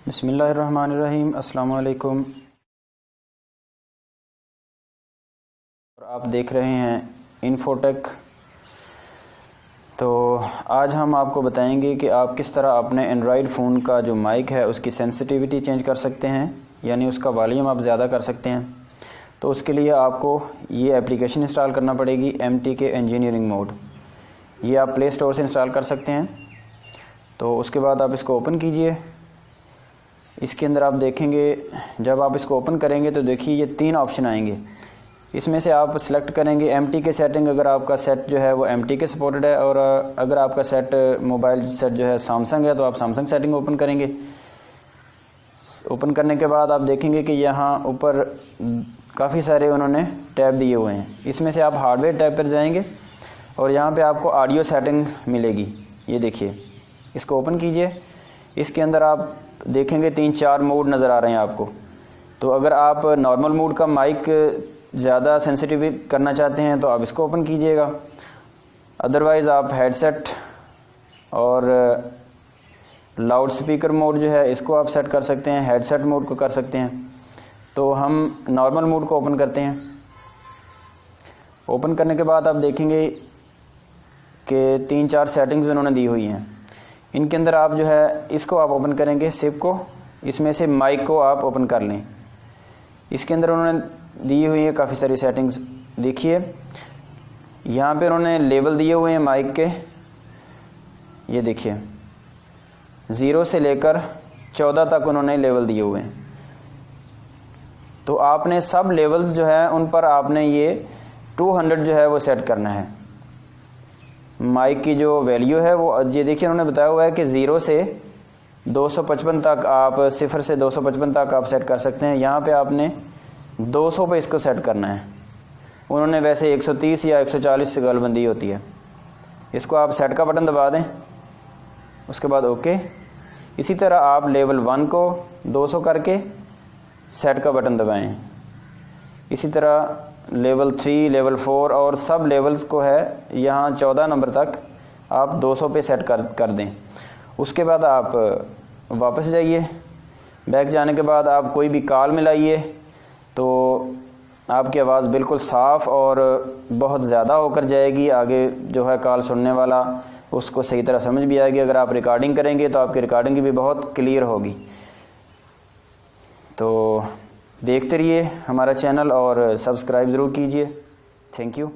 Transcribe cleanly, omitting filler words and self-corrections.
बिस्मिल्लाहिर्रहमानिर्रहीम। अस्सलाम वालेकुम। और आप देख रहे हैं इन्फोटेक। तो आज हम आपको बताएंगे कि आप किस तरह अपने एंड्रॉयड फ़ोन का जो माइक है उसकी सेंसिटिविटी चेंज कर सकते हैं, यानी उसका वॉल्यूम आप ज़्यादा कर सकते हैं। तो उसके लिए आपको ये एप्लीकेशन इंस्टॉल करना पड़ेगी, MTK इंजीनियरिंग मोड। ये आप प्ले स्टोर से इंस्टॉल कर सकते हैं। तो उसके बाद आप इसको ओपन कीजिए। इसके अंदर आप देखेंगे, जब आप इसको ओपन करेंगे तो देखिए ये 3 ऑप्शन आएंगे। इसमें से आप सिलेक्ट करेंगे MTK सेटिंग, अगर आपका सेट जो है वो MTK सपोर्टेड है, और अगर आपका सेट मोबाइल सेट जो है सैमसंग है तो आप सैमसंग सेटिंग ओपन करेंगे। ओपन करने के बाद आप देखेंगे कि यहाँ ऊपर काफ़ी सारे उन्होंने टैब दिए हुए हैं। इसमें से आप हार्डवेयर टैब पर जाएंगे और यहाँ पे आपको ऑडियो सेटिंग मिलेगी। ये देखिए, इसको ओपन कीजिए। इसके अंदर आप देखेंगे 3-4 मोड नज़र आ रहे हैं आपको। तो अगर आप नॉर्मल मोड का माइक ज़्यादा सेंसिटिव करना चाहते हैं तो आप इसको ओपन कीजिएगा। अदरवाइज़ आप हेडसेट और लाउड स्पीकर मोड जो है इसको आप सेट कर सकते हैं, हेडसेट मोड को कर सकते हैं। तो हम नॉर्मल मोड को ओपन करते हैं। ओपन करने के बाद आप देखेंगे कि 3-4 सेटिंग्स उन्होंने दी हुई हैं। इनके अंदर आप जो है इसको आप ओपन करेंगे, सिप को, इसमें से माइक को आप ओपन कर लें। इसके अंदर उन्होंने दी हुई है काफ़ी सारी सेटिंग्स। देखिए यहाँ पे उन्होंने लेवल दिए हुए हैं माइक के। ये देखिए 0 से लेकर 14 तक उन्होंने लेवल दिए हुए हैं। तो आपने सब लेवल्स जो है उन पर आपने ये 200 जो है वो सेट करना है। माइक की जो वैल्यू है वो ये देखिए उन्होंने बताया हुआ है कि 0 से 255 तक आप 0 से 255 तक आप सेट कर सकते हैं। यहाँ पे आपने 200 पे इसको सेट करना है। उन्होंने वैसे 130 या 140 से गलबंदी होती है। इसको आप सेट का बटन दबा दें, उसके बाद ओके। इसी तरह आप लेवल 1 को 200 करके सेट का बटन दबाएं। इसी तरह लेवल 3, लेवल 4 और सब लेवल्स को है यहाँ 14 नंबर तक आप 200 पे सेट कर दें। उसके बाद आप वापस जाइए। बैक जाने के बाद आप कोई भी कॉल मिलाइए तो आपकी आवाज़ बिल्कुल साफ़ और बहुत ज़्यादा होकर जाएगी। आगे जो है कॉल सुनने वाला उसको सही तरह समझ भी आएगी। अगर आप रिकॉर्डिंग करेंगे तो आपकी रिकॉर्डिंग भी बहुत क्लियर होगी। तो देखते रहिए हमारा चैनल और सब्सक्राइब ज़रूर कीजिए। Thank you.